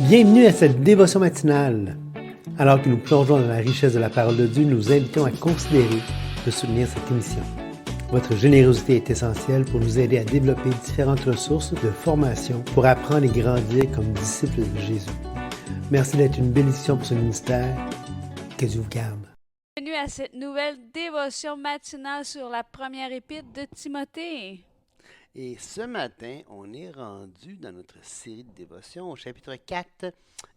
Bienvenue à cette dévotion matinale. Alors que nous plongeons dans la richesse de la parole de Dieu, nous vous invitons à considérer de soutenir cette émission. Votre générosité est essentielle pour nous aider à développer différentes ressources de formation pour apprendre et grandir comme disciples de Jésus. Merci d'être une bénédiction pour ce ministère. Que Dieu vous garde. Bienvenue à cette nouvelle dévotion matinale sur la première épître de Timothée. Et ce matin, on est rendu dans notre série de dévotions au chapitre 4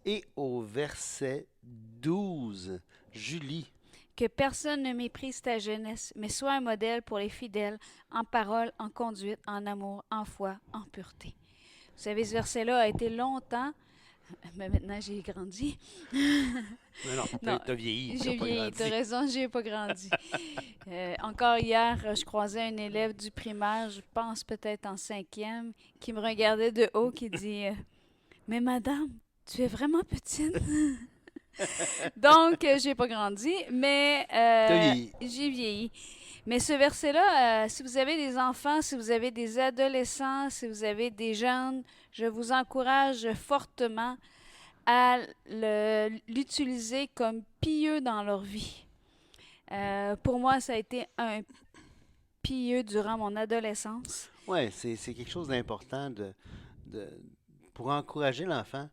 et au verset 12. Julie. Que personne ne méprise ta jeunesse, mais sois un modèle pour les fidèles, en parole, en conduite, en amour, en foi, en pureté. Vous savez, ce verset-là a été longtemps, mais maintenant j'ai grandi. Mais non, t'as vieilli. J'ai vieilli, t'as raison, j'ai pas grandi. Encore hier, je croisais un élève du primaire, je pense peut-être en 5e, qui me regardait de haut, qui dit mais madame, tu es vraiment petite. Donc, j'ai pas grandi, mais j'ai vieilli. Mais ce verset-là, si vous avez des enfants, si vous avez des adolescents, si vous avez des jeunes, je vous encourage fortement à l'utiliser comme pilier dans leur vie. Pour moi, ça a été un pilier durant mon adolescence. Oui, c'est quelque chose d'important pour encourager l'enfant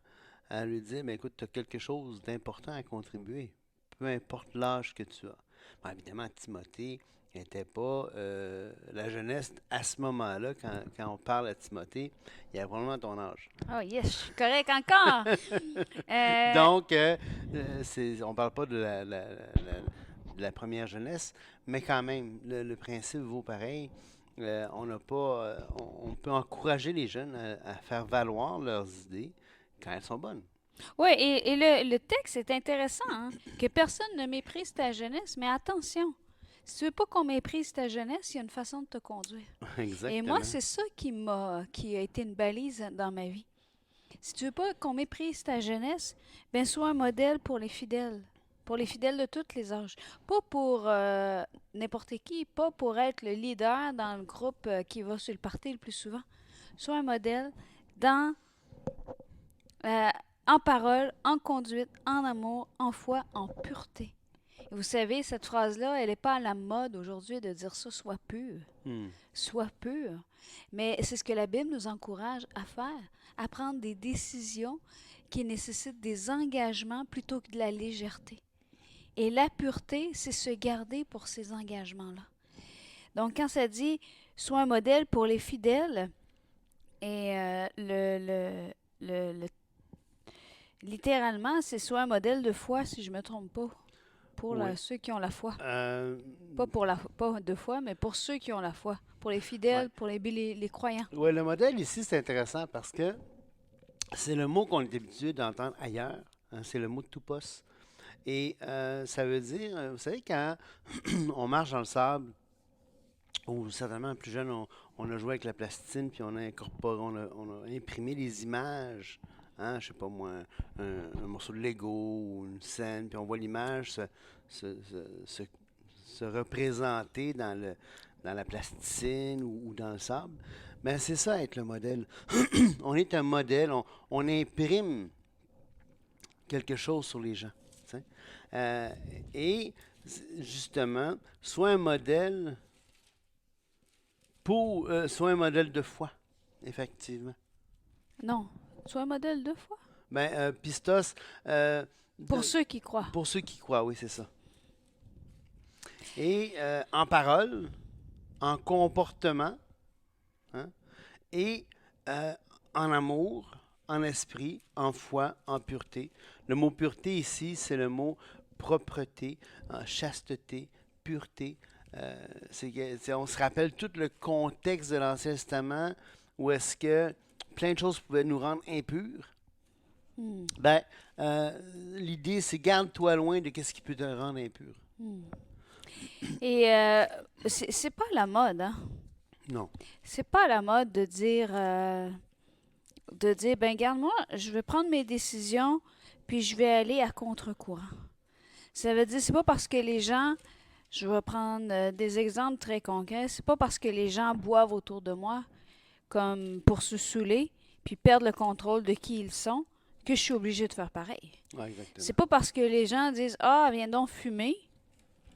à lui dire, ben, écoute, tu as quelque chose d'important à contribuer, peu importe l'âge que tu as. Bon, évidemment, Timothée n'était pas la jeunesse à ce moment-là, quand on parle à Timothée, il a probablement ton âge. Oh yes, je suis correct encore! Donc, on ne parle pas de la première jeunesse, mais quand même, le principe vaut pareil. On peut encourager les jeunes à faire valoir leurs idées quand elles sont bonnes. Oui, et le texte est intéressant, hein? Que personne ne méprise ta jeunesse, mais attention, si tu veux pas qu'on méprise ta jeunesse, il y a une façon de te conduire. Exactement. Et moi, c'est ça qui a été une balise dans ma vie. Si tu veux pas qu'on méprise ta jeunesse, ben sois un modèle pour les fidèles de tous les âges. Pas pour n'importe qui, pas pour être le leader dans le groupe qui va sur le party le plus souvent. Sois un modèle dans euh, en parole, en conduite, en amour, en foi, en pureté. Et vous savez, cette phrase-là, elle n'est pas à la mode aujourd'hui de dire ça, sois pur. Sois pur. Mais c'est ce que la Bible nous encourage à faire, à prendre des décisions qui nécessitent des engagements plutôt que de la légèreté. Et la pureté, c'est se garder pour ces engagements-là. Donc, quand ça dit « sois un modèle pour les fidèles », et littéralement, c'est « sois un modèle de foi », si je ne me trompe pas, pour Oui. ceux qui ont la foi. Pas de foi, mais pour ceux qui ont la foi, pour les fidèles, Ouais. pour les croyants. Oui, le modèle ici, c'est intéressant parce que c'est le mot qu'on est habitué d'entendre ailleurs. Hein, c'est le mot tupos. Et ça veut dire, vous savez, quand on marche dans le sable, ou certainement plus jeune, on a joué avec la plasticine, puis on a incorporé, on a imprimé les images. Hein, je sais pas moi, un morceau de Lego ou une scène, puis on voit l'image se représenter dans la plasticine ou dans le sable. Ben, c'est ça être le modèle. On est un modèle, on imprime quelque chose sur les gens. Euh, et justement, soit un modèle soit un modèle de foi, effectivement. Non, sois un modèle de foi. Ben, pistos, Pour ceux qui croient. pour ceux qui croient, oui, c'est ça. Et en parole, en comportement, hein, et en amour, en esprit, en foi, en pureté. Le mot pureté ici, c'est le mot propreté, chasteté, pureté. On se rappelle tout le contexte de l'Ancien Testament où est-ce que plein de choses pouvaient nous rendre impurs. Ben, l'idée, c'est garde-toi loin de ce qui peut te rendre impur. Et c'est pas la mode, hein? Non. C'est pas la mode de dire, ben regarde-moi, je vais prendre mes décisions, puis je vais aller à contre-courant. Ça veut dire, c'est pas parce que les gens, je vais prendre des exemples très concrets, c'est pas parce que les gens boivent autour de moi comme pour se saouler, puis perdre le contrôle de qui ils sont, que je suis obligée de faire pareil. Ouais, exactement. C'est pas parce que les gens disent « Ah, viens donc fumer »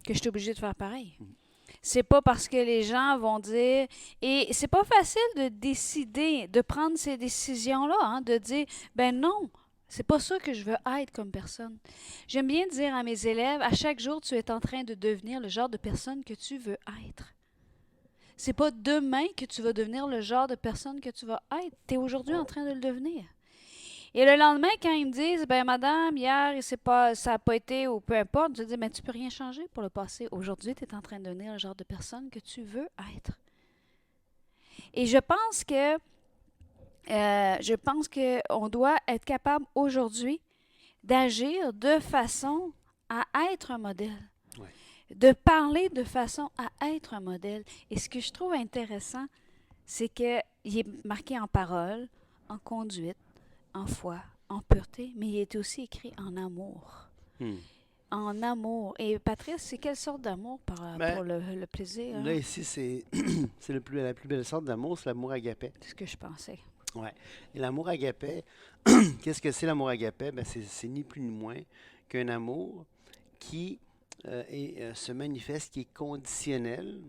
que je suis obligée de faire pareil. C'est pas parce que les gens vont dire... Et c'est pas facile de décider, de prendre ces décisions-là, hein, de dire « Ben non, c'est pas ça que je veux être comme personne. » J'aime bien dire à mes élèves, à chaque jour, tu es en train de devenir le genre de personne que tu veux être. C'est pas demain que tu vas devenir le genre de personne que tu vas être. Tu es aujourd'hui en train de le devenir. Et le lendemain, quand ils me disent, ben madame, hier, ça n'a pas été, ou peu importe, je dis, mais tu peux rien changer pour le passé. Aujourd'hui, tu es en train de devenir le genre de personne que tu veux être. Et je pense qu'on doit être capable aujourd'hui d'agir de façon à être un modèle. Ouais. De parler de façon à être un modèle. Et ce que je trouve intéressant, c'est qu'il est marqué en parole, en conduite, en foi, en pureté, mais il est aussi écrit en amour. En amour. Et Patrice, c'est quelle sorte d'amour pour le plaisir? Là, ici, c'est la plus belle sorte d'amour, c'est l'amour agapé. C'est ce que je pensais. Ouais. Et l'amour agapé, qu'est-ce que c'est l'amour agapé? Ben, c'est ni plus ni moins qu'un amour qui se manifeste, qui est conditionnel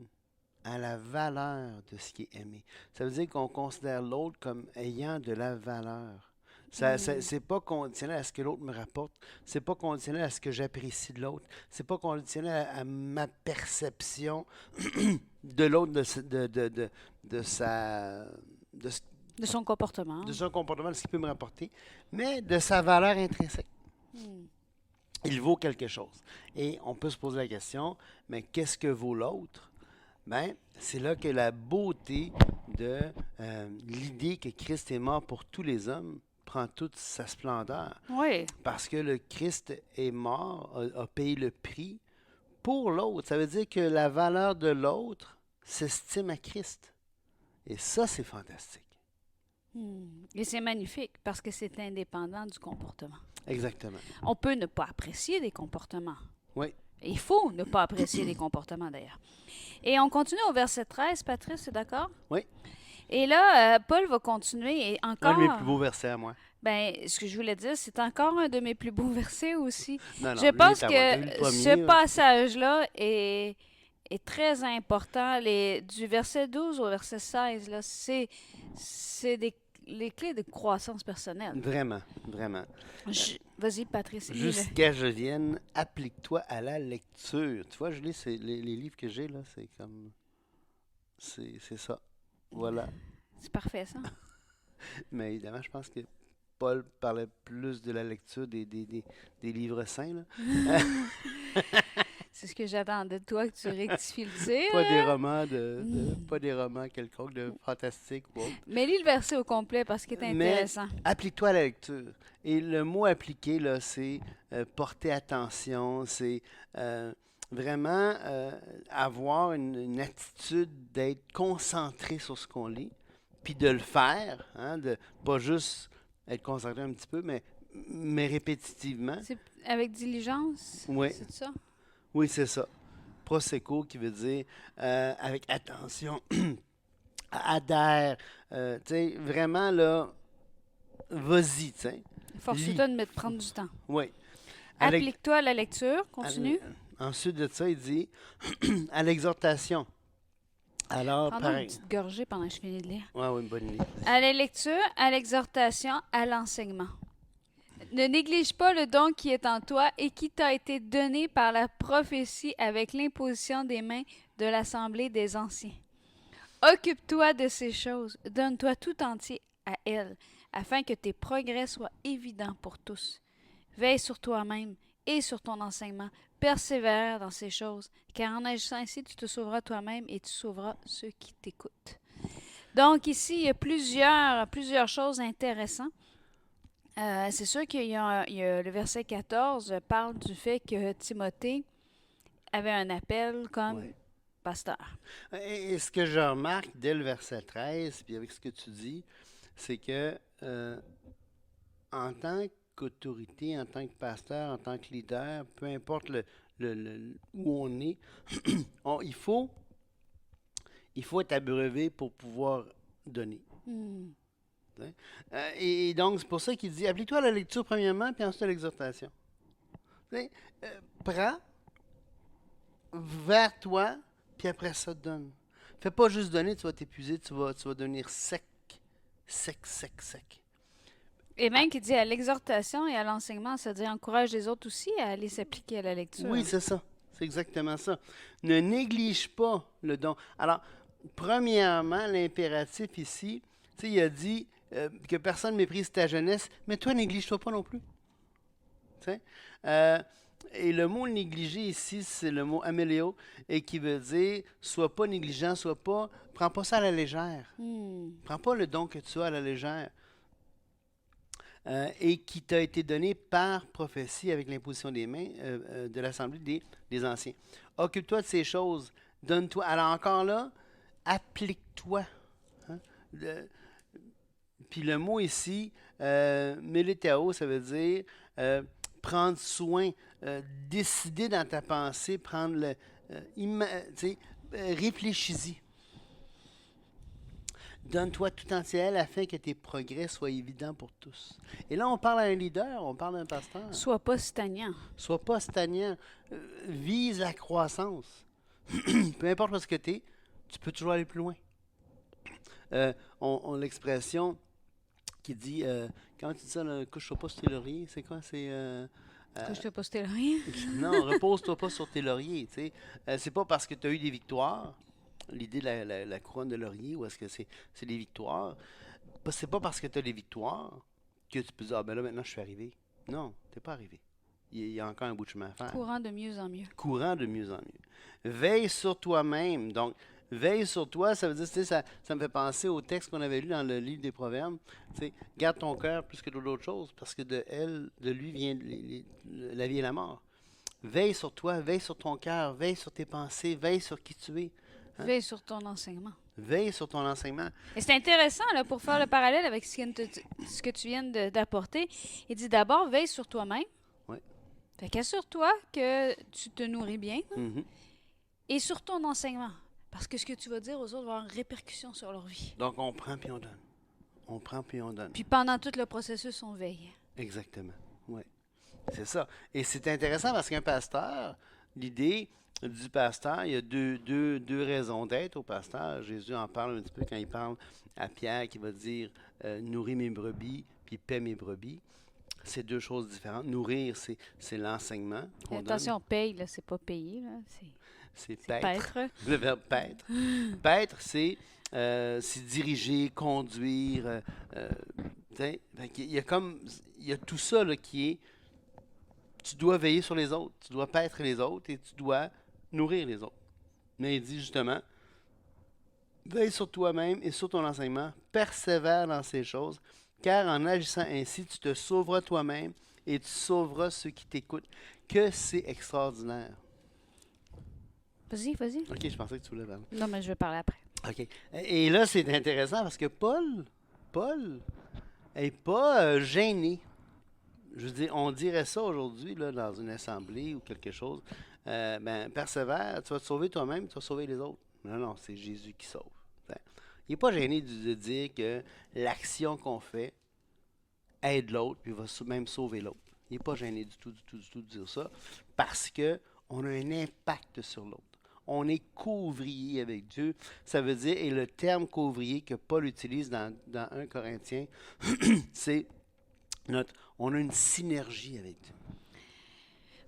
à la valeur de ce qui est aimé. Ça veut dire qu'on considère l'autre comme ayant de la valeur. C'est pas conditionnel à ce que l'autre me rapporte. C'est pas conditionnel à ce que j'apprécie de l'autre. C'est pas conditionnel à ma perception de l'autre, de son comportement. De son comportement, de ce qu'il peut me rapporter, mais de sa valeur intrinsèque. Il vaut quelque chose. Et on peut se poser la question, mais qu'est-ce que vaut l'autre? Ben, c'est là que la beauté de l'idée que Christ est mort pour tous les hommes prend toute sa splendeur. Oui. Parce que le Christ est mort, a payé le prix pour l'autre. Ça veut dire que la valeur de l'autre s'estime à Christ. Et ça, c'est fantastique. Et c'est magnifique parce que c'est indépendant du comportement. Exactement. On peut ne pas apprécier des comportements. Oui. Il faut ne pas apprécier des comportements, d'ailleurs. Et on continue au verset 13, Patrice, c'est d'accord? Oui. Et là, Paul va continuer et encore... Un de mes plus beaux versets à moi. Ben, ce que je voulais dire, c'est encore un de mes plus beaux versets aussi. Non, Je pense que premier, ce passage-là est très important. Du verset 12 au verset 16, là, c'est les clés de croissance personnelle. Vraiment, vraiment. Vas-y, Patrice. Jusqu'à je vienne, applique-toi à la lecture. Tu vois, je lis les livres que j'ai, là, c'est comme... C'est ça. Voilà. C'est parfait, ça. Mais évidemment, je pense que Paul parlait plus de la lecture des livres saints, là. C'est ce que j'attendais de toi, que tu rectifies le tir. Pas des romans pas des romans quelconques de fantastique ou autre. Mais lis le verset au complet parce qu'il est intéressant. Mais applique-toi à la lecture. Et le mot appliquer, là, c'est porter attention, c'est vraiment avoir une attitude d'être concentré sur ce qu'on lit, puis de le faire, hein, de pas juste être concentré un petit peu, mais répétitivement. C'est avec diligence? Oui. C'est ça? Oui, c'est ça. Prosecco qui veut dire avec attention, adhère, tu sais, vraiment là, vas-y, tu sais. Force-toi de prendre du temps. Oui. Applique-toi à la lecture, continue. Ensuite de ça, il dit à l'exhortation. Alors, Prends pareil. une petite gorgée pendant que je finis de lire. Oui, une bonne idée. À la lecture, à l'exhortation, à l'enseignement. Ne néglige pas le don qui est en toi et qui t'a été donné par la prophétie avec l'imposition des mains de l'Assemblée des Anciens. Occupe-toi de ces choses, donne-toi tout entier à elles, afin que tes progrès soient évidents pour tous. Veille sur toi-même et sur ton enseignement. Persévère dans ces choses, car en agissant ainsi, tu te sauveras toi-même et tu sauveras ceux qui t'écoutent. Donc ici, il y a plusieurs choses intéressantes. C'est sûr qu'il y a le verset 14 parle du fait que Timothée avait un appel comme pasteur. Et ce que je remarque dès le verset 13, puis avec ce que tu dis, c'est que en tant qu'autorité, en tant que pasteur, en tant que leader, peu importe où on est, il faut être abreuvé pour pouvoir donner. Et donc, c'est pour ça qu'il dit, applique-toi à la lecture premièrement, puis ensuite à l'exhortation. Prends vers toi, puis après ça, donne. Fais pas juste donner, tu vas t'épuiser, tu vas devenir sec. Et même qui dit à l'exhortation et à l'enseignement, c'est-à-dire encourage les autres aussi à aller s'appliquer à la lecture. Oui, c'est ça. C'est exactement ça. Ne néglige pas le don. Alors, premièrement, l'impératif ici, tu sais, il a dit que personne méprise ta jeunesse, mais toi, néglige-toi pas non plus. Tu sais? Et le mot négliger ici, c'est le mot améléo, et qui veut dire sois pas négligent, prends pas ça à la légère. Prends pas le don que tu as à la légère. Et qui t'a été donné par prophétie avec l'imposition des mains de l'Assemblée des Anciens. Occupe-toi de ces choses, donne-toi. Alors encore là, applique-toi. Hein? Puis le mot ici, mélétao, ça veut dire prendre soin, décider dans ta pensée, réfléchis-y. Donne-toi tout entier à elle afin que tes progrès soient évidents pour tous. Et là, on parle à un leader, on parle à un pasteur. Sois pas stagnant. Sois pas stagnant. Vise la croissance. Peu importe ce que tu es, tu peux toujours aller plus loin. On a l'expression qui dit, comment tu dis ça, couche-toi pas sur tes lauriers, c'est quoi? Couche-toi pas sur tes lauriers. Non, repose-toi pas sur tes lauriers. C'est pas parce que tu as eu des victoires. L'idée de la couronne de laurier, ou est-ce que c'est des victoires? C'est pas parce que tu as des victoires que tu peux dire, ah ben là, maintenant, je suis arrivé. Non, tu n'es pas arrivé. Il y a encore un bout de chemin à faire. Courant de mieux en mieux. Courant de mieux en mieux. Veille sur toi-même. Donc, veille sur toi, ça veut dire, ça me fait penser au texte qu'on avait lu dans le livre des Proverbes. Garde ton cœur plus que d'autres choses, parce que de lui vient la vie et la mort. Veille sur toi, veille sur ton cœur, veille sur tes pensées, veille sur qui tu es. Hein? Veille sur ton enseignement. Veille sur ton enseignement. Et c'est intéressant, là, pour faire le parallèle avec ce que tu viens d'apporter. Il dit d'abord, veille sur toi-même. Oui. Fait qu'assure-toi que tu te nourris bien. Mm-hmm. Et sur ton enseignement. Parce que ce que tu vas dire aux autres va avoir une répercussion sur leur vie. Donc, on prend puis on donne. On prend puis on donne. Puis pendant tout le processus, on veille. Exactement. Oui. C'est ça. Et c'est intéressant parce qu'un pasteur, l'idée du pasteur, il y a deux raisons d'être au pasteur. Jésus en parle un petit peu quand il parle à Pierre qui va dire nourris mes brebis puis paie mes brebis. C'est deux choses différentes. Nourrir, c'est l'enseignement. Attention, paye, là, c'est pas payer, là. C'est paître. Paître. Le verbe paître. Paître, c'est diriger, conduire. Il y a tout ça là, qui est. Tu dois veiller sur les autres, tu dois paître les autres et tu dois nourrir les autres. Mais il dit justement, veille sur toi-même et sur ton enseignement, persévère dans ces choses, car en agissant ainsi, tu te sauveras toi-même et tu sauveras ceux qui t'écoutent. Que c'est extraordinaire. Vas-y. OK, je pensais que tu voulais parler. Non, mais je vais parler après. OK. Et là, c'est intéressant parce que Paul n'est pas gêné. Je veux dire, on dirait ça aujourd'hui là, dans une assemblée ou quelque chose. Persévère, tu vas te sauver toi-même, tu vas sauver les autres. Non, c'est Jésus qui sauve. Il n'est pas gêné de dire que l'action qu'on fait aide l'autre, puis va même sauver l'autre. Il n'est pas gêné du tout de dire ça, parce qu'on a un impact sur l'autre. On est co-ouvrier avec Dieu. Ça veut dire, et le terme co-ouvrier que Paul utilise dans 1 Corinthiens, c'est on a une synergie avec Dieu.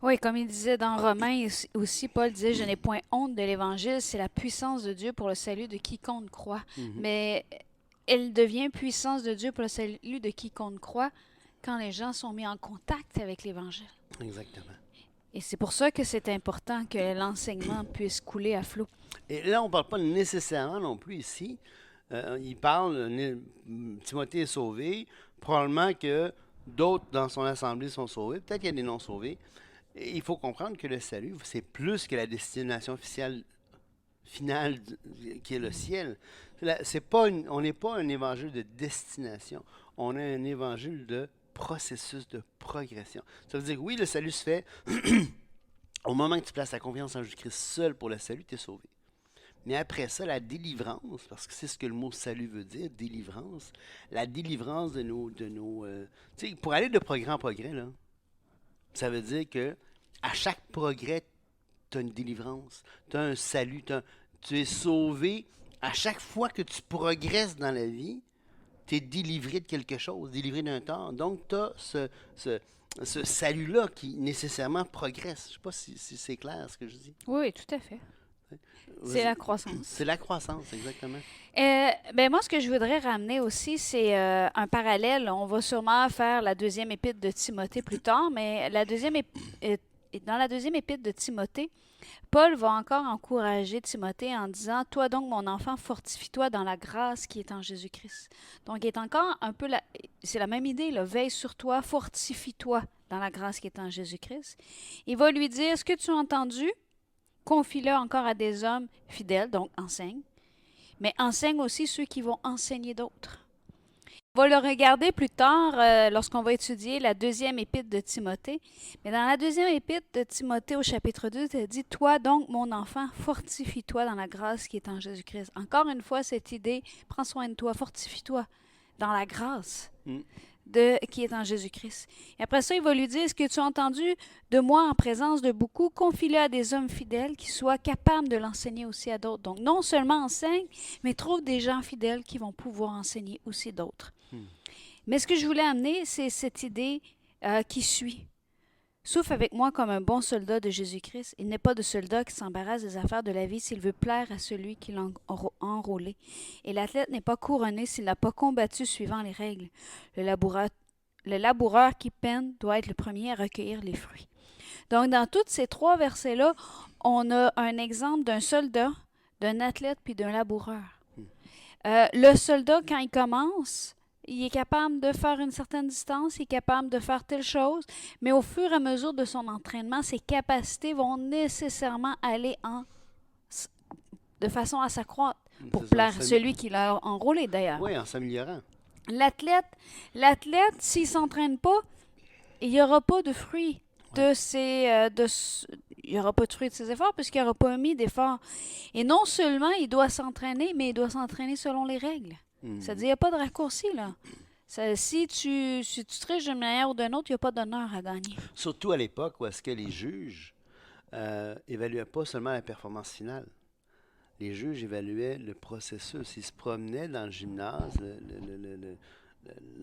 Oui, comme il disait dans Romains aussi, Paul disait « Je n'ai point honte de l'Évangile, c'est la puissance de Dieu pour le salut de quiconque croit. Mais elle devient puissance de Dieu pour le salut de quiconque croit quand les gens sont mis en contact avec l'Évangile. Exactement. Et c'est pour ça que c'est important que l'enseignement puisse couler à flot. Et là, on ne parle pas nécessairement non plus ici. Il parle, Timothée est sauvé, probablement que d'autres dans son assemblée sont sauvés, peut-être qu'il y a des non-sauvés. Et il faut comprendre que le salut, c'est plus que la destination finale qui est le ciel. On n'est pas un évangile de destination, on a un évangile de processus de progression. Ça veut dire que oui, le salut se fait au moment que tu places ta confiance en Jésus-Christ seul pour le salut, tu es sauvé. Mais après ça, la délivrance, parce que c'est ce que le mot salut veut dire, délivrance, la délivrance tu sais, pour aller de progrès en progrès, là, ça veut dire que à chaque progrès, tu as une délivrance, tu as un salut, tu es sauvé. À chaque fois que tu progresses dans la vie, tu es délivré de quelque chose, délivré d'un tort. Donc, tu as ce salut-là qui nécessairement progresse. Je ne sais pas si c'est clair ce que je dis. Oui, tout à fait. C'est Vas-y. la croissance. C'est la croissance, exactement. Ben moi, ce que je voudrais ramener aussi, c'est un parallèle. On va sûrement faire la deuxième épître de Timothée plus tard, mais dans la deuxième épître de Timothée, Paul va encore encourager Timothée en disant, « Toi donc, mon enfant, fortifie-toi dans la grâce qui est en Jésus-Christ. » Donc, il est encore un peu, c'est la même idée, là, veille sur toi, fortifie-toi dans la grâce qui est en Jésus-Christ. Il va lui dire, « Ce que tu as entendu, confie-le encore à des hommes fidèles, donc enseigne, mais enseigne aussi ceux qui vont enseigner d'autres. » On va le regarder plus tard lorsqu'on va étudier la deuxième épître de Timothée. Mais dans la deuxième épître de Timothée au chapitre 2, il dit « Toi donc, mon enfant, fortifie-toi dans la grâce qui est en Jésus-Christ. » Encore une fois, cette idée, prends soin de toi, fortifie-toi dans la grâce qui est en Jésus-Christ. Et après ça, il va lui dire, « Ce que tu as entendu de moi en présence de beaucoup, confie-le à des hommes fidèles qui soient capables de l'enseigner aussi à d'autres. » Donc, non seulement enseigne, mais trouve des gens fidèles qui vont pouvoir enseigner aussi d'autres. Mais ce que je voulais amener, c'est cette idée qui suit. Souffre avec moi comme un bon soldat de Jésus-Christ. Il n'est pas de soldat qui s'embarrasse des affaires de la vie s'il veut plaire à celui qui l'a enrôlé. Et l'athlète n'est pas couronné s'il n'a pas combattu suivant les règles. Le laboureur qui peine doit être le premier à recueillir les fruits. Donc, dans tous ces trois versets-là, on a un exemple d'un soldat, d'un athlète puis d'un laboureur. Le soldat, quand il commence, il est capable de faire une certaine distance, il est capable de faire telle chose, mais au fur et à mesure de son entraînement, ses capacités vont nécessairement aller de façon à s'accroître pour plaire à celui qui l'a enrôlé d'ailleurs. Oui, en s'améliorant. L'athlète, s'il ne s'entraîne pas, il n'y aura pas de fruits il n'y aura pas de fruits de ses efforts puisqu'il n'aura pas mis d'efforts. Et non seulement il doit s'entraîner, mais il doit s'entraîner selon les règles. C'est-à-dire, il n'y a pas de raccourci, là. Si tu triches d'une manière ou d'une autre, il n'y a pas d'honneur à gagner. Surtout à l'époque où est-ce que les juges évaluaient pas seulement la performance finale. Les juges évaluaient le processus. Ils se promenaient dans le gymnase,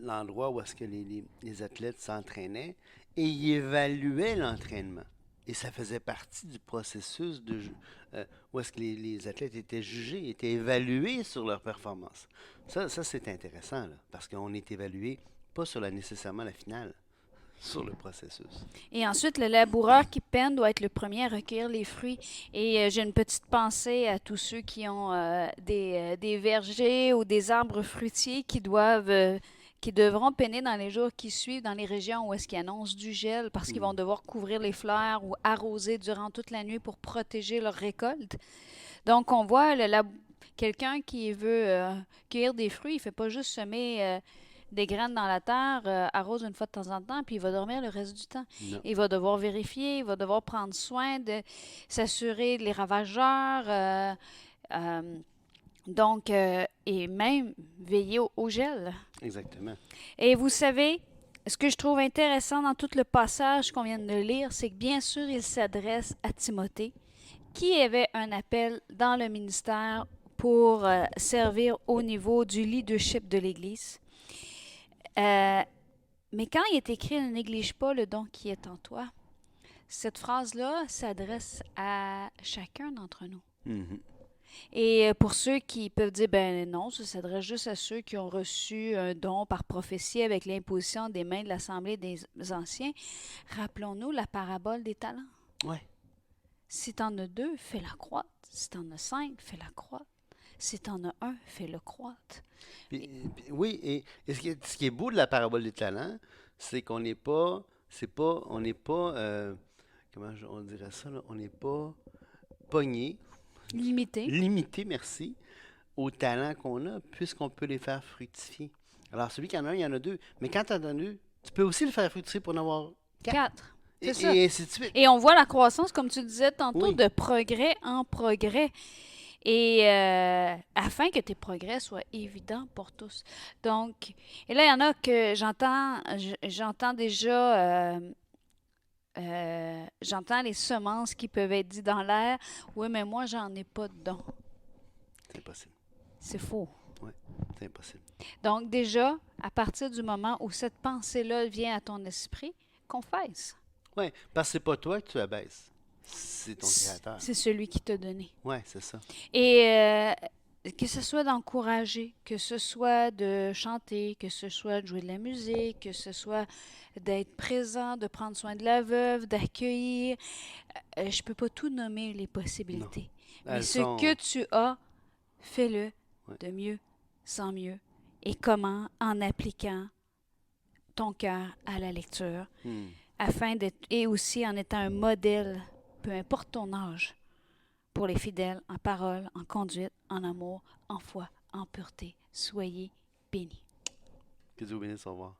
l'endroit où est-ce que les athlètes s'entraînaient, et ils évaluaient l'entraînement. Et ça faisait partie du processus où est-ce que les athlètes étaient jugés, étaient évalués sur leur performance. Ça c'est intéressant, là, parce qu'on est évalué pas sur nécessairement la finale, sur le processus. Et ensuite, le laboureur qui peine doit être le premier à recueillir les fruits. Et j'ai une petite pensée à tous ceux qui ont des vergers ou des arbres fruitiers qui devront peiner dans les jours qui suivent dans les régions où est-ce qu'ils annoncent du gel parce qu'ils vont devoir couvrir les fleurs ou arroser durant toute la nuit pour protéger leur récolte. Donc, on voit quelqu'un qui veut cueillir des fruits, il ne fait pas juste semer des graines dans la terre, arrose une fois de temps en temps, puis il va dormir le reste du temps. Non. Il va devoir vérifier, il va devoir prendre soin de s'assurer de les ravageurs, et même veiller au gel. Exactement. Et vous savez, ce que je trouve intéressant dans tout le passage qu'on vient de lire, c'est que bien sûr, il s'adresse à Timothée, qui avait un appel dans le ministère pour servir au niveau du leadership de l'Église. Mais quand il est écrit « Ne néglige pas le don qui est en toi », cette phrase-là s'adresse à chacun d'entre nous. Mm-hmm. Et pour ceux qui peuvent dire, ben non, ça s'adresse juste à ceux qui ont reçu un don par prophétie avec l'imposition des mains de l'Assemblée des Anciens, rappelons-nous la parabole des talents. Oui. Si tu en as 2, fais-la croître. Si tu en as 5, fais-la croître. Si tu en as 1, fais-le croître. Oui, et ce qui est beau de la parabole des talents, c'est qu'on n'est pas, comment on dirait ça, là? On n'est pas pogné. Limité, merci, aux talents qu'on a, puisqu'on peut les faire fructifier. Alors, celui qui en a un, il y en a 2. Mais quand tu en as 2, tu peux aussi le faire fructifier pour en avoir 4. C'est ça. Et ainsi de suite. Et on voit la croissance, comme tu disais tantôt, Oui. de progrès en progrès. et afin que tes progrès soient évidents pour tous. Donc, et là, il y en a que j'entends déjà, j'entends les semences qui peuvent être dites dans l'air. Oui, mais moi, j'en ai pas de don. C'est impossible. C'est faux. Oui, c'est impossible. Donc, déjà, à partir du moment où cette pensée-là vient à ton esprit, confesse. Oui, parce que c'est pas toi que tu abaisses. C'est ton créateur. C'est celui qui t'a donné. Oui, c'est ça. Et que ce soit d'encourager, que ce soit de chanter, que ce soit de jouer de la musique, que ce soit d'être présent, de prendre soin de la veuve, d'accueillir. Je peux pas tout nommer les possibilités. Mais Elles ce sont... que tu as, fais-le Ouais. de mieux, sans mieux. Et comment? En appliquant ton cœur à la lecture, Hmm. afin d'être, et aussi en étant un modèle, peu importe ton âge, pour les fidèles, en parole, en conduite, en amour, en foi, en pureté. Soyez bénis. Que Dieu vous bénisse, au revoir.